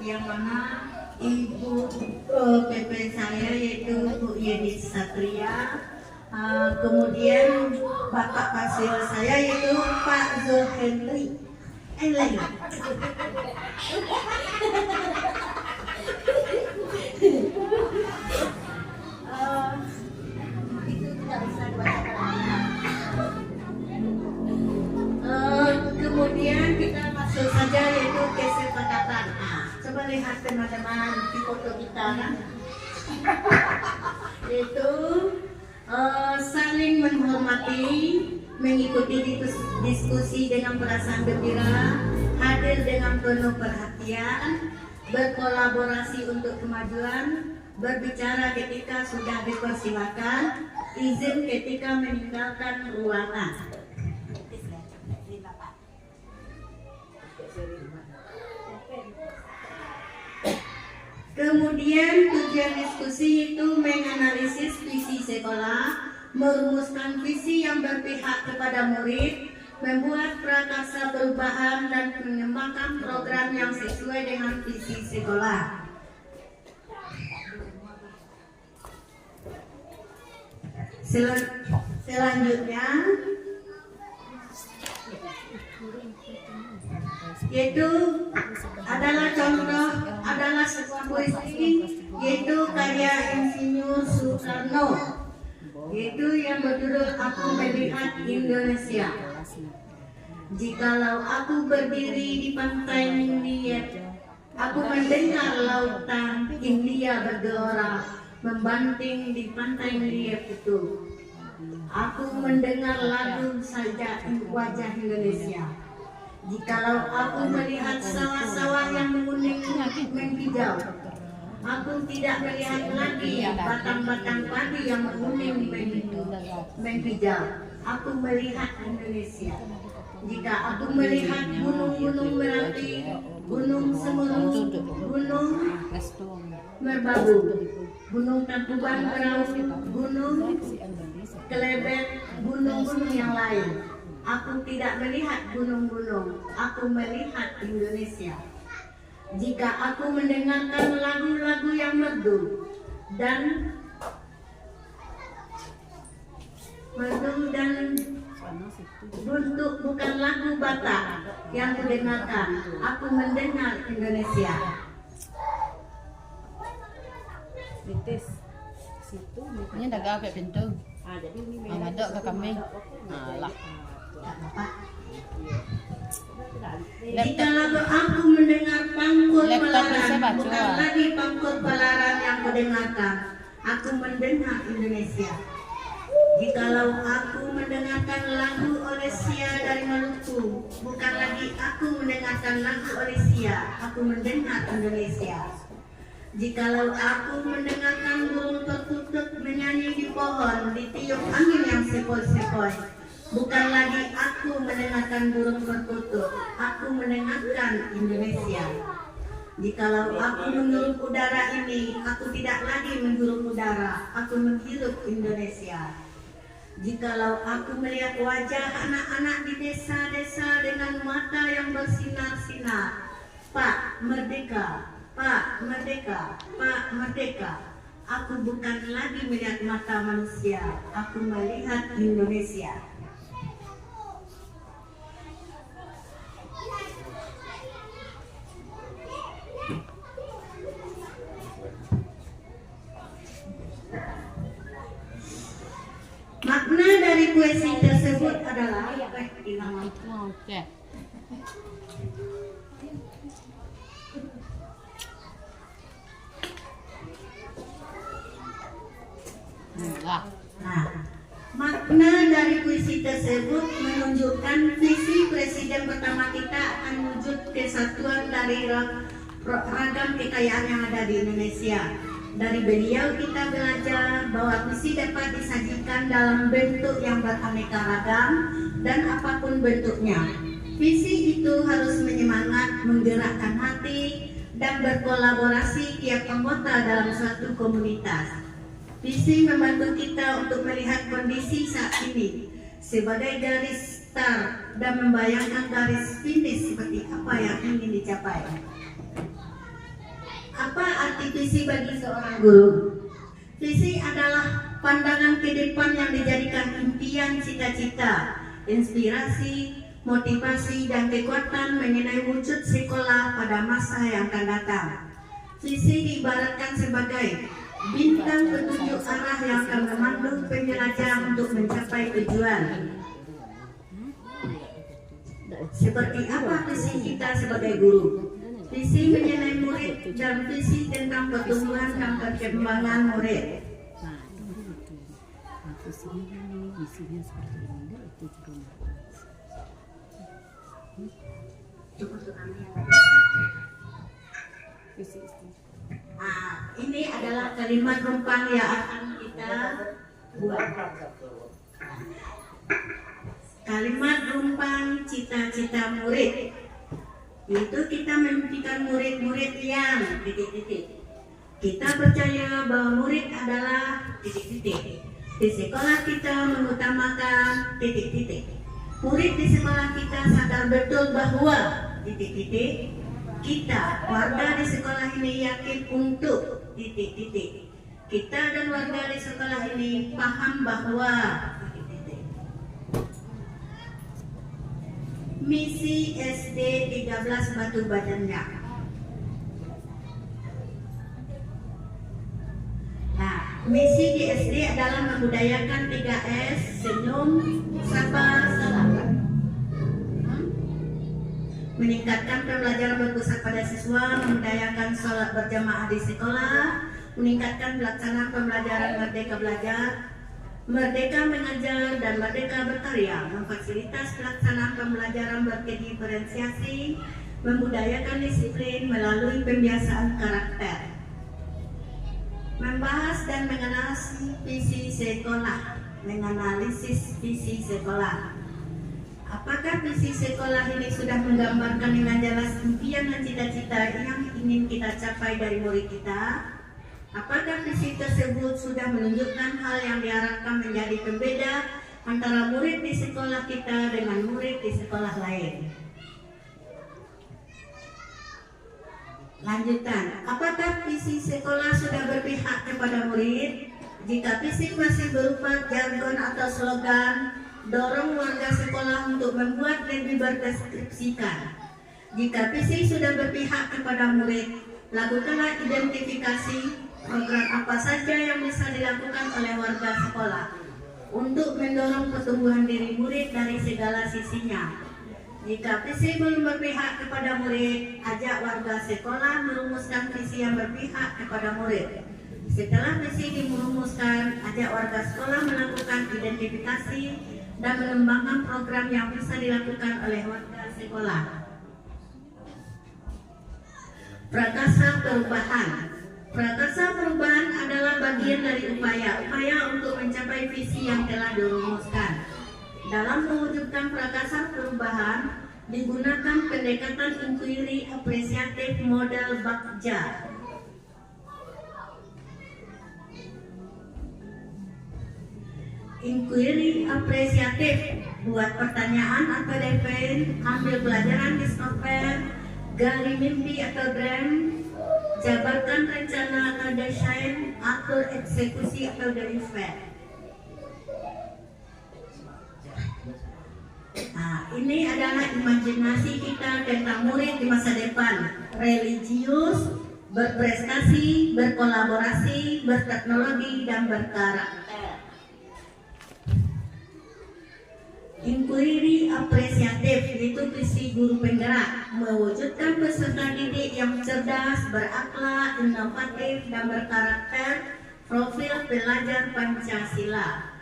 yang mana Ibu PP saya yaitu Bu Yedi Satria, kemudian Bapak Pasil saya yaitu Pak Zul Henry. Itu tidak bisa dibacakan. Kemudian kita masuk saja yaitu kesepakatan. Coba lihat teman-teman di foto kita kan? Yaitu saling menghormati, mengikuti diskusi dengan perasaan gembira, hadir dengan penuh perhatian, berkolaborasi untuk kemajuan, berbicara ketika sudah dipersilakan, izin ketika meninggalkan ruangan. Kemudian tujuan diskusi itu menganalisis visi sekolah, merumuskan visi yang berpihak kepada murid, membuat prakarsa perubahan dan mengembangkan program yang sesuai dengan visi sekolah. Selanjutnya yaitu adalah contoh adalah sebuah puisi yaitu karya Insinyur Soekarno, yaitu yang berjudul Aku Melihat Indonesia. Jikalau aku berdiri di pantai India, aku mendengar lautan India bergelora membanting di pantai India itu. Aku mendengar lagu saja wajah Indonesia. Jikalau aku melihat sawah-sawah yang menguning menghijau, aku tidak melihat lagi batang-batang padi yang menguning menghijau. Aku melihat Indonesia. Jika aku melihat gunung-gunung Merapi, gunung Semeru, gunung Merbabu, gunung Tangkuban Perahu, gunung Kelebet, gunung-gunung yang lain. Aku tidak melihat gunung-gunung, aku melihat Indonesia. Jika aku mendengarkan lagu-lagu yang merdu dan bentuk bukan lagu Batak yang kudengarkan, aku mendengar Indonesia. Ini dah agak pintu. Ada ke kami. Alah. Jika lagu aku mendengar pangkur palaran, bukan lagi pangkur palaran yang kudengarkan, aku mendengar Indonesia. Jikalau aku mendengarkan lagu Olesia dari Maluku, bukan lagi aku mendengarkan lagu Olesia, aku mendengar Indonesia. Jikalau aku mendengarkan burung tertutup menyanyi di pohon, ditiup angin yang sepoi-sepoi, bukan lagi aku mendengarkan burung tertutup, aku mendengarkan Indonesia. Jikalau aku menghirup udara ini, aku tidak lagi menghirup udara, aku menghirup Indonesia. Jikalau aku melihat wajah anak-anak di desa-desa dengan mata yang bersinar-sinar, Pak Merdeka, Pak Merdeka, Pak Merdeka, aku bukan lagi melihat mata manusia, aku melihat Indonesia. Makna dari puisi tersebut adalah Oke. Nah, makna dari puisi tersebut menunjukkan visi presiden pertama kita akan wujud kesatuan dari ragam kekayaan yang ada di Indonesia. Dari beliau kita belajar bahwa visi dapat disajikan dalam bentuk yang beraneka ragam dan apapun bentuknya. Visi itu harus menyemangat, menggerakkan hati, dan berkolaborasi tiap anggota dalam suatu komunitas. Visi membantu kita untuk melihat kondisi saat ini sebagai garis start dan membayangkan garis finish seperti apa yang ingin dicapai. arti visi bagi seorang guru? Visi adalah pandangan ke depan yang dijadikan impian, cita-cita, inspirasi, motivasi, dan kekuatan mengenai wujud sekolah pada masa yang akan datang. Visi diibaratkan sebagai bintang petunjuk arah yang akan memandu penjelajah untuk mencapai tujuan. Seperti apa visi kita sebagai guru? Visi mengenai murid dan visi tentang pertumbuhan dan perkembangan murid. Ini adalah kalimat rumpang yang akan kita buat. Kalimat rumpang cita-cita murid, itu kita memimpikan murid-murid yang titik-titik. Kita percaya bahwa murid adalah titik-titik. Di sekolah kita mengutamakan titik-titik. Murid di sekolah kita sadar betul bahwa titik-titik. Kita, warga di sekolah ini yakin untuk titik-titik. Kita dan warga di sekolah ini paham bahwa titik-titik. Misi SD 13 Batu Badannya. Nah, misi di SD adalah membudayakan 3S, senyum, sabar, salam. Meningkatkan pembelajaran berpusat pada siswa, membudayakan sholat berjamaah di sekolah, meningkatkan pelaksanaan pembelajaran merdeka belajar, merdeka mengajar, dan merdeka berkarya, memfasilitas pelaksanaan pembelajaran berdiferensiasi, membudayakan disiplin melalui pembiasaan karakter, membahas dan menganalisis visi sekolah, menganalisis visi sekolah. Apakah visi sekolah ini sudah menggambarkan dengan jelas impian dan cita-cita yang ingin kita capai dari murid kita? Apakah visi tersebut sudah menunjukkan hal yang diharapkan menjadi pembeda antara murid di sekolah kita dengan murid di sekolah lain? Lanjutan, apakah visi sekolah sudah berpihak kepada murid? Jika visi masih berupa jargon atau slogan, dorong warga sekolah untuk membuat lebih berdeskripsikan. Jika visi sudah berpihak kepada murid, lakukanlah identifikasi program apa saja yang bisa dilakukan oleh warga sekolah untuk mendorong pertumbuhan diri murid dari segala sisinya. Jika visi belum berpihak kepada murid, ajak warga sekolah merumuskan visi yang berpihak kepada murid. Setelah visi dirumuskan, ajak warga sekolah melakukan identifikasi dan mengembangkan program yang bisa dilakukan oleh warga sekolah. Prakarsa perubahan. Prakarsa perubahan adalah bagian dari upaya untuk mencapai visi yang telah dirumuskan. Dalam mewujudkan prakarsa perubahan, digunakan pendekatan inquiry apresiatif model Bagja. Inquiry apresiatif, buat pertanyaan atau defend, ambil pelajaran discover, gali mimpi atau dream, jabarkan rencana atau desain, atur eksekusi atau deliver. Nah, ini adalah imajinasi kita tentang murid di masa depan, religius, berprestasi, berkolaborasi, berteknologi, dan berkarakter. Inquiry apresiatif, yaitu visi guru penggerak, mewujudkan peserta didik yang cerdas, berakhlak, inovatif, dan berkarakter, profil pelajar Pancasila.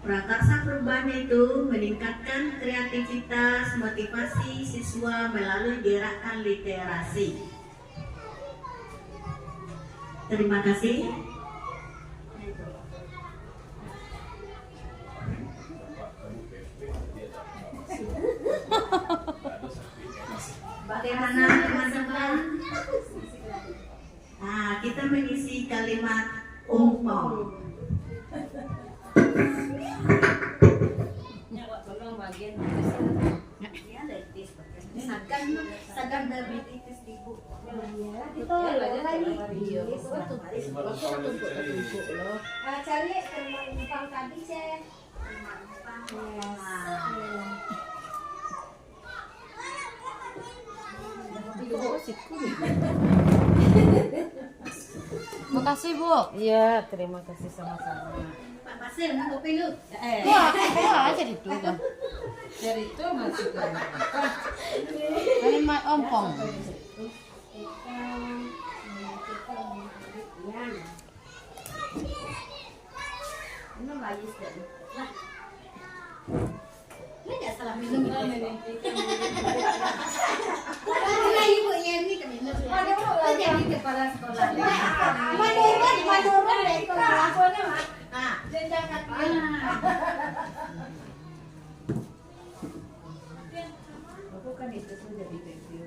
Prakarsa perubahan itu meningkatkan kreativitas, motivasi siswa melalui gerakan literasi. Terima kasih. Bagaimana teman-teman? Nah, kita mengisi kalimat umpong. Sagan diabetes ibu. Iya, tumpuk loh. Cari penumpang tadi saya. Makasih Bu. Iya, terima kasih sama-sama. Pak Pasir, mau kopi lu? Wah, jadi itu kan. Dari itu masuk ke Ini mat ompong. Ini lagi sedang. Lah. Ini nggak salah minum itu. Karena ibunya ini keminum ya. Itu jadi kepala sekolah. Menurut dari kelakuannya mah. Ah, Jenjang kaki. bukan itu sudah direview.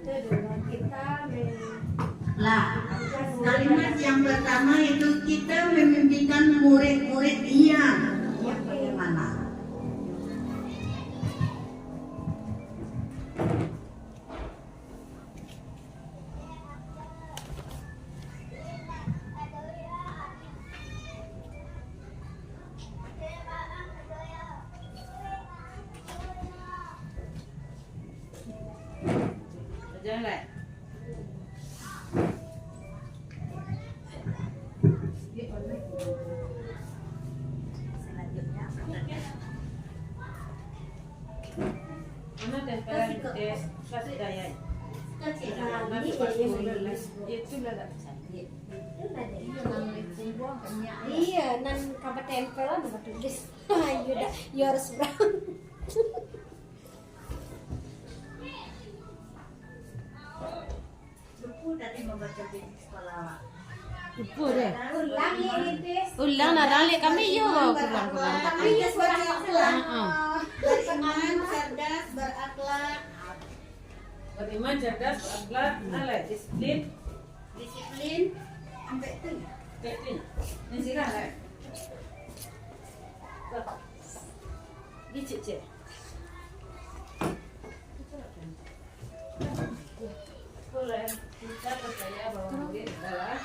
Kita lah. Kalimat yang pertama itu kita memimpikan murid-murid iya. Bagaimana? Jangan lah. Mana tempelan tes kasih daya. Itu lah tak bisa. Iya, nan kabar tempelan apa tulis. Ayo dah, yours brown. Buku tadi membaca di sekolah. Ibu deh. Ulang ini tes. Ulang nak dalik kami yo kurang-kurang. Kami berakhlak. Beriman, cerdas, berakhlak. Beriman, cerdas, berakhlak, alay, disiplin, Disiplin. Sampai itu. disiplin. Ini sih kan lah. Ini cek. Boleh. Kita percaya bahwa murid adalah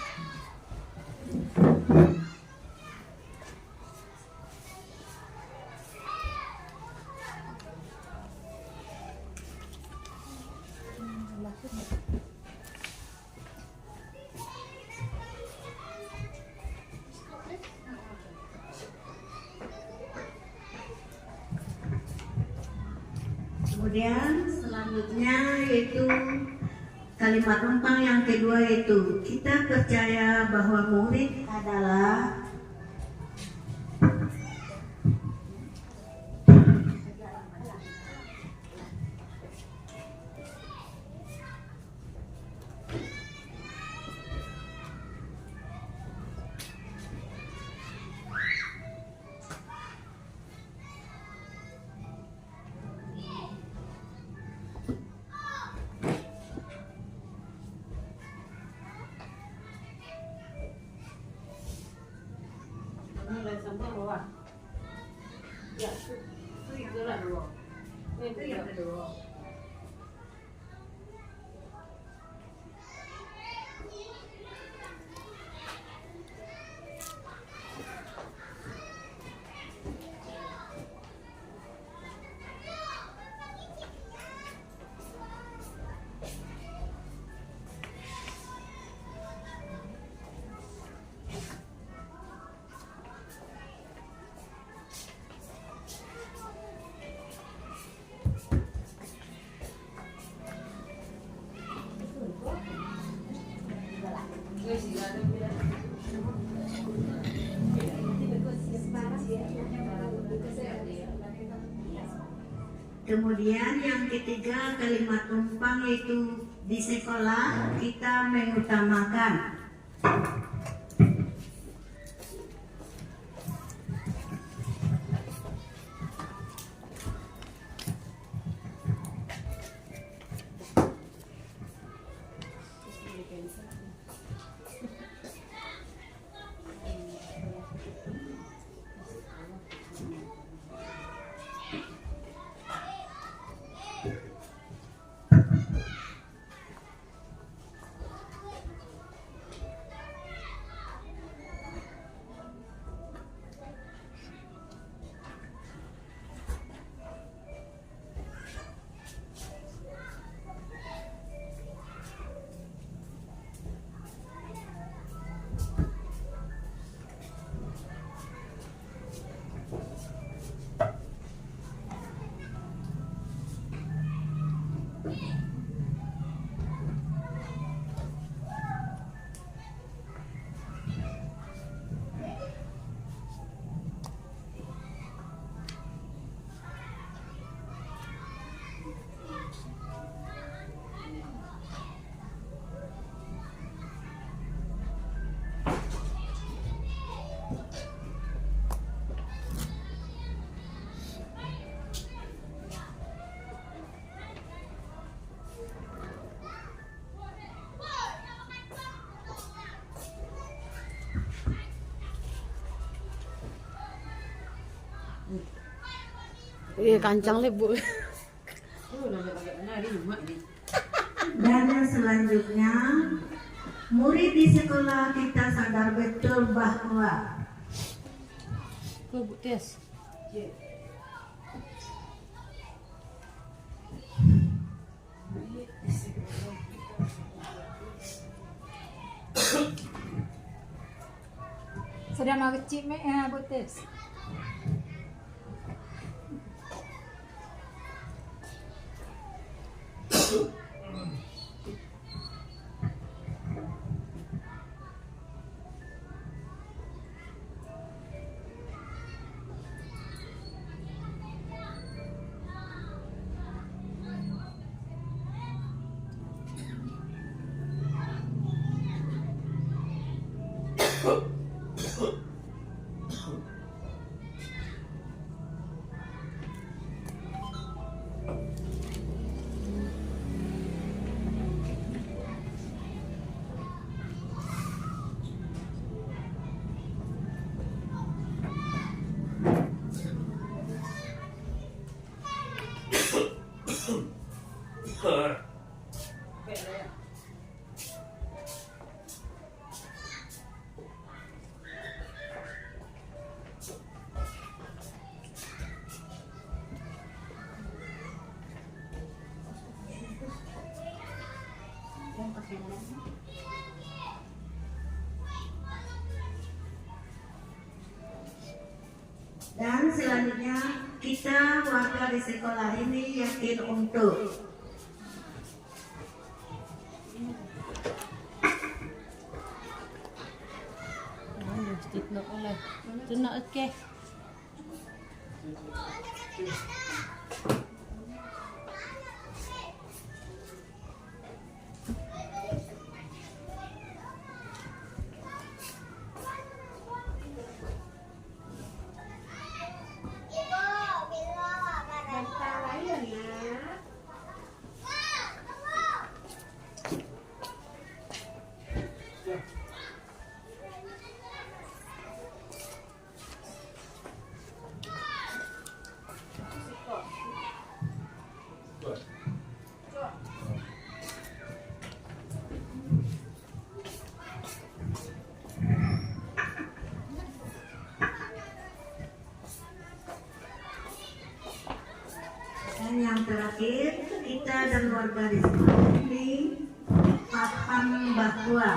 Kemudian selanjutnya yaitu kalimat numpang yang kedua yaitu kita percaya bahwa murid adalah mulai sampai bawah. Ya, itu lah dulu. Itu yang kedua. Kemudian yang ketiga kalimat numpang yaitu di sekolah kita mengutamakan Iya kancang le bu. Dan yang selanjutnya, murid di sekolah kita sadar betul bahwa Ke bu tes. Sudah mau kecil Butis. Dan selanjutnya kita warga di sekolah ini yakin untuk Tidak oleh. Tidak oke. dan yang terakhir kita dan warga di sekolah ini paham bahwa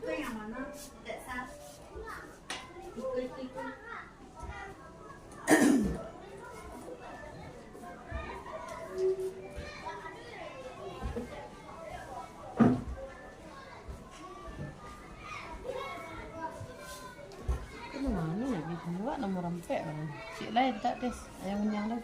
itu yang mana tidak sah ikut Itu mana ya? Bisa buat nomor rampek. Cik lain tak des. Ayam menyang dah.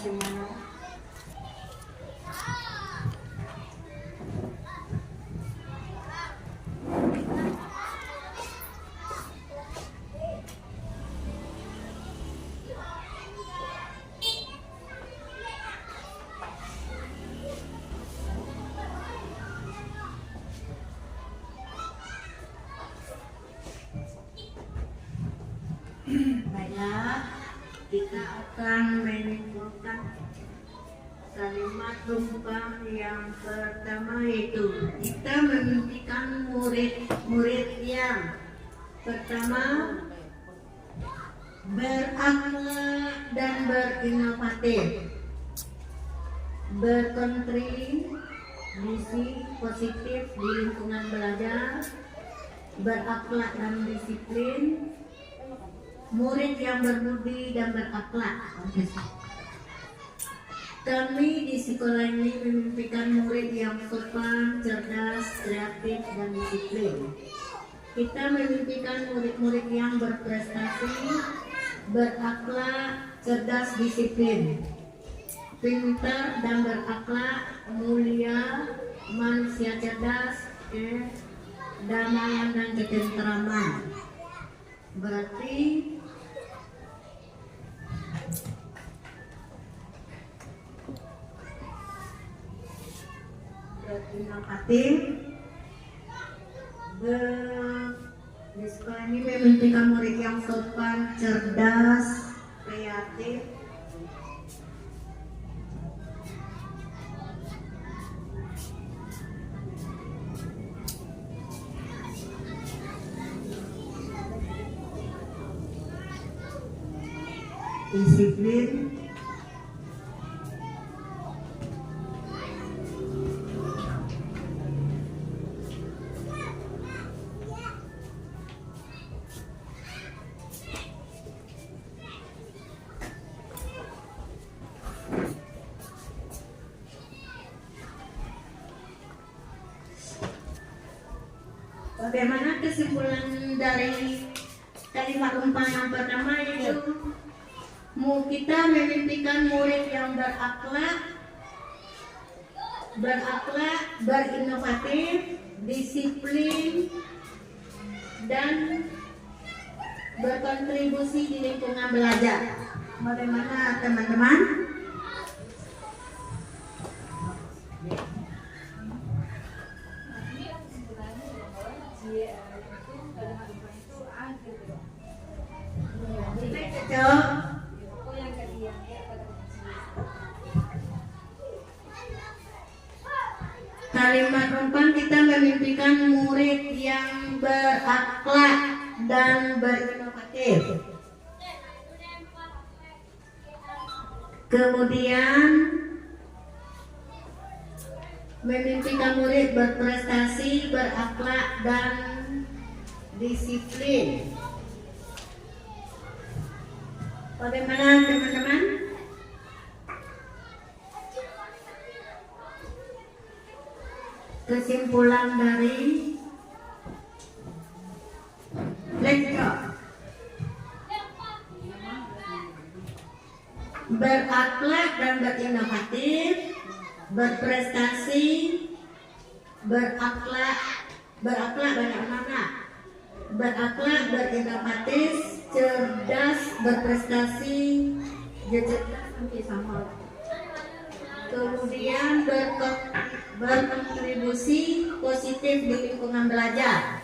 semuanya. Baiklah, kita akan menyimpulkan kalimat rumpang yang pertama, yaitu kita memimpikan murid-murid yang pertama berakhlak dan berinovatif, berkontribusi positif di lingkungan belajar, berakhlak dan disiplin, murid yang berbudi dan berakhlak. Kami di sekolah ini memimpikan murid yang sopan, cerdas, kreatif, dan disiplin. Kita memimpikan murid-murid yang berprestasi, berakhlak, cerdas, disiplin, pintar dan berakhlak, mulia, manusia cerdas, kedamaian dan ketentraman. Berarti berinovatif, di sekolah ini memimpikan murid yang sopan, cerdas, kreatif, disiplin, bagaimana kesimpulan dari kalimat rumpang yang pertama, yaitu kita memimpikan murid yang berakhlak, berinovatif, disiplin, dan berkontribusi di lingkungan belajar. Bagaimana teman-teman? Kalimat rumpang kita memimpikan murid yang berakhlak dan berinovatif. Kemudian memimpikan murid berprestasi, berakhlak dan disiplin. Bagaimana teman-teman? Kesimpulan dari lecture: berakhlak dan berinovatif, berprestasi, berakhlak banyak mana? Berakhlak, berinovatif, cerdas, berprestasi, cerdas mungkin sama. Kemudian berkontribusi positif di lingkungan belajar.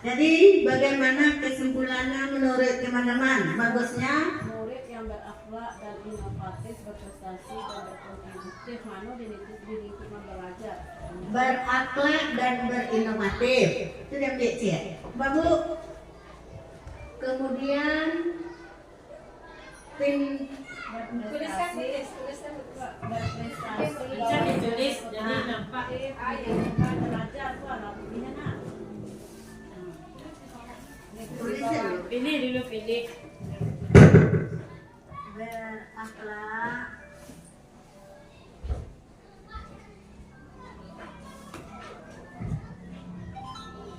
Jadi bagaimana kesimpulannya menurut teman-teman? Bagusnya murid yang berakhlak dan inovatif, berprestasi dan berkontributif di lingkungan belajar. berakhlak dan berinovatif. Itu yang BC. Bagus. Kemudian Tuliskan, tuliskan. berprestasi Bisa ditulis jadi nampak. lingkungan belajar tuh anak pilihnya nak. Tulisnya dulu. Pilih dulu pilih. Berakhlak,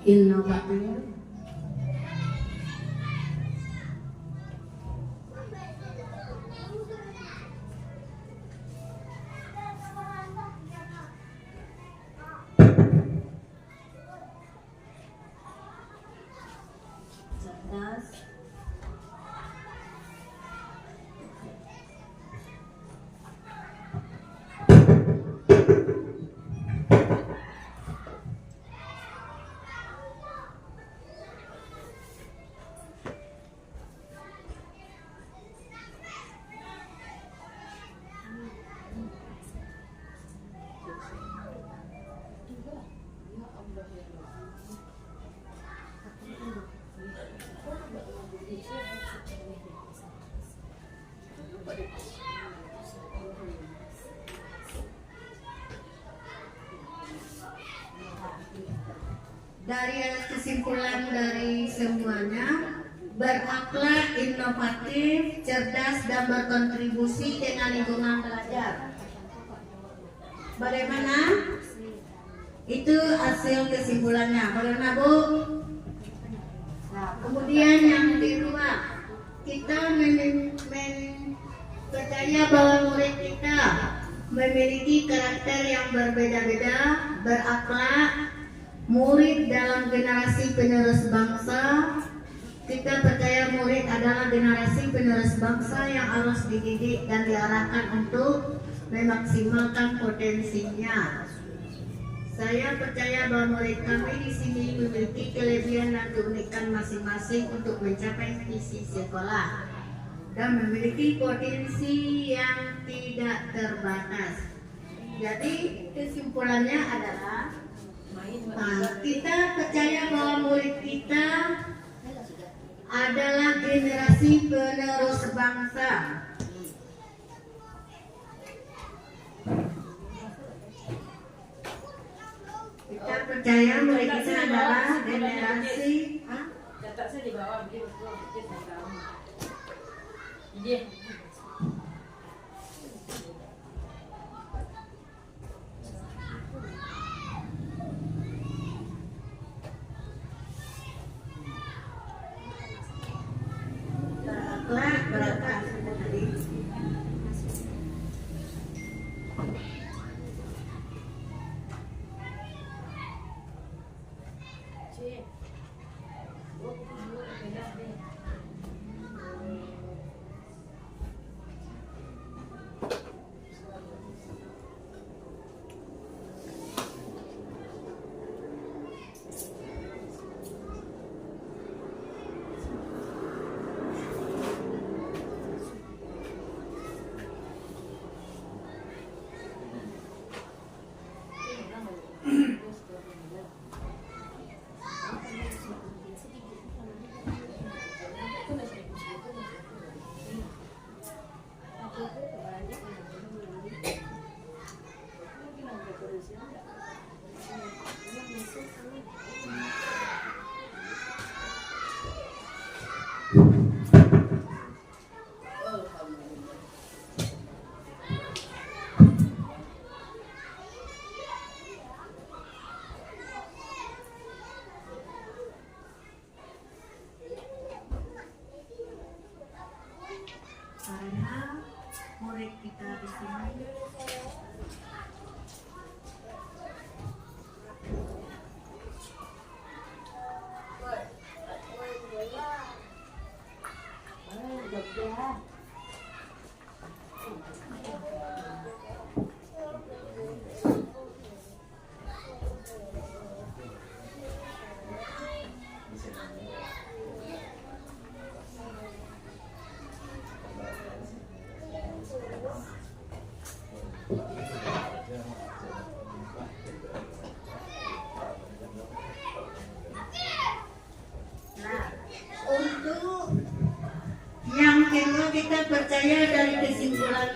inovatif, cerdas, dari kesimpulan dari semuanya, berakhlak, inovatif, cerdas, dan berkontribusi dengan lingkungan belajar. Bagaimana? Itu hasil kesimpulannya. Bagaimana, Bu? Nah, kemudian yang kedua, kita percaya bahwa murid kita memiliki karakter yang berbeda-beda, berakhlak, murid dalam generasi penerus bangsa. Kita percaya murid adalah generasi penerus bangsa yang harus dididik dan diarahkan untuk memaksimalkan potensinya. Saya percaya bahwa murid kami di sini memiliki kelebihan dan keunikan masing-masing untuk mencapai visi sekolah dan memiliki potensi yang tidak terbatas. Jadi kesimpulannya adalah kita percaya bahwa murid kita adalah generasi penerus bangsa. Kita percaya murid kita adalah generasi. Catat saya di bawah biar betul bikin saya tahu. Ini. Berakhlak, berakhlak tadi.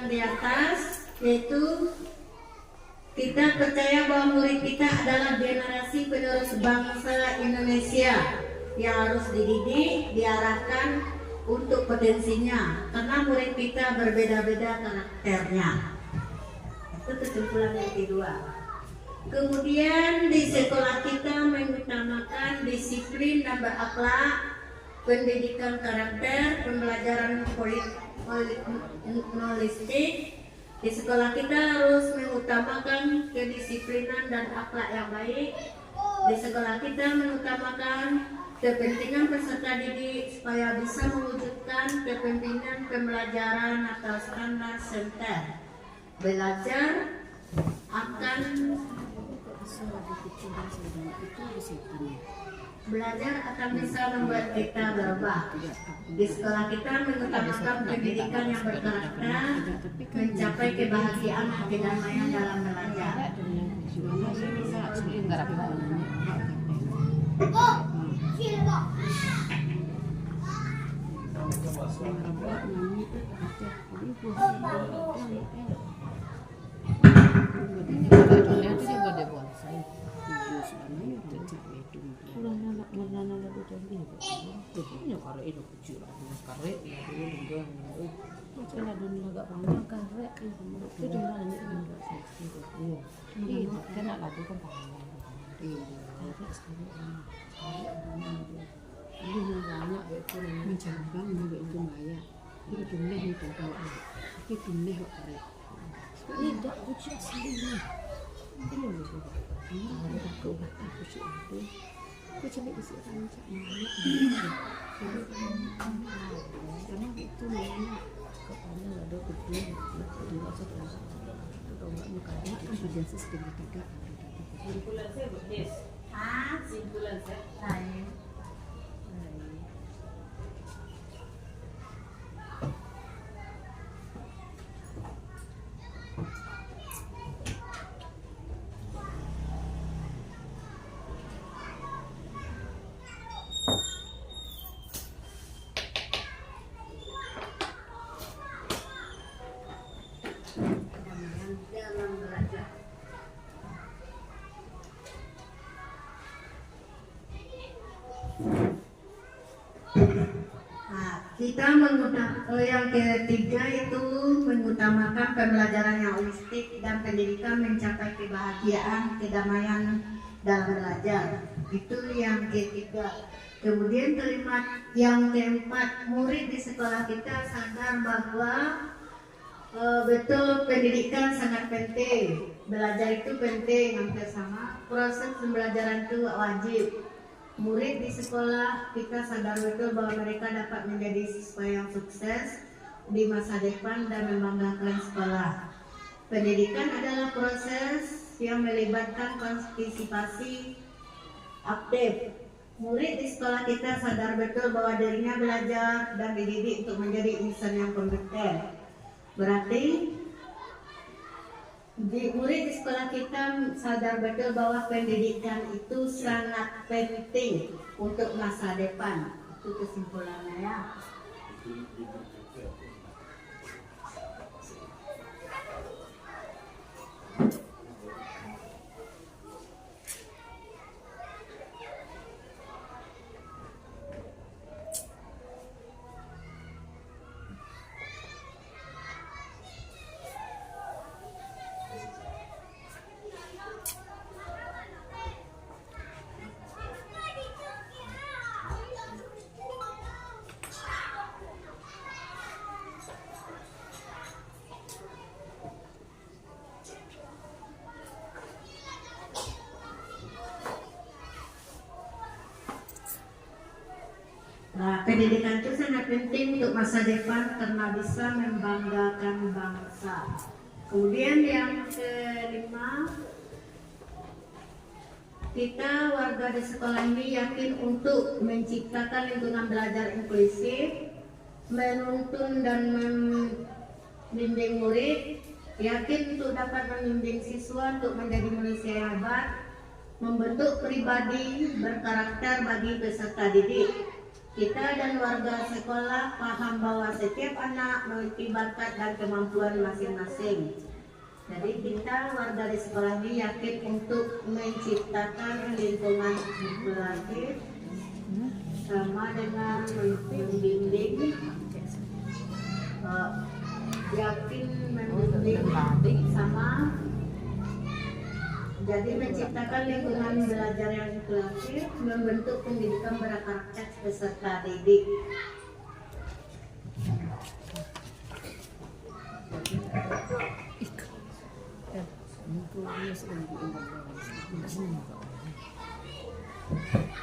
yang di atas, yaitu kita percaya bahwa murid kita adalah generasi penerus bangsa Indonesia yang harus dididik, diarahkan untuk potensinya, karena murid kita berbeda-beda karakternya. Itu kesimpulan yang kedua. Kemudian di sekolah kita mengutamakan disiplin dan berakhlak, pendidikan karakter, pembelajaran holistik. Di sekolah kita harus mengutamakan kedisiplinan dan akhlak yang baik. Di sekolah kita mengutamakan kepentingan peserta didik supaya bisa mewujudkan kepentingan pembelajaran atau standar center. Belajar akan bisa membuat kita berubah. Di sekolah kita mengutamakan pendidikan yang berkarakter, mencapai kebahagiaan dan kedamaian dalam belajar. Simpulan saya Des. Simpulan saya. Dalam belajar. Kita yang ketiga itu mengutamakan pembelajaran yang holistik dan pendidikan mencapai kebahagiaan, kedamaian dalam belajar. Itu yang ketiga. Kemudian yang keempat, murid di sekolah kita sadar bahwa betul pendidikan sangat penting. Belajar itu penting, hampir sama. Proses pembelajaran itu wajib. Murid di sekolah kita sadar betul bahwa mereka dapat menjadi siswa yang sukses di masa depan dan membanggakan sekolah. Pendidikan adalah proses yang melibatkan partisipasi aktif. Murid di sekolah kita sadar betul bahwa dirinya belajar dan dididik untuk menjadi insan yang kompeten. Berarti murid di sekolah kita sadar betul bahwa pendidikan itu sangat penting untuk masa depan. Itu kesimpulannya ya. Nah, pendidikan itu sangat penting untuk masa depan karena bisa membanggakan bangsa. Kemudian yang kelima, kita warga di sekolah ini yakin untuk menciptakan lingkungan belajar inklusif, menuntun dan membimbing murid, yakin untuk dapat membimbing siswa untuk menjadi manusia yang hebat, membentuk pribadi berkarakter bagi peserta didik. Kita dan warga sekolah paham bahwa setiap anak memiliki bakat dan kemampuan masing-masing. Jadi kita warga di sekolah ini yakin untuk menciptakan lingkungan belajar sama dengan membimbing, yakin membimbing sama. Jadi menciptakan lingkungan belajar yang inklusif, membentuk pendidikan berkarakter peserta didik.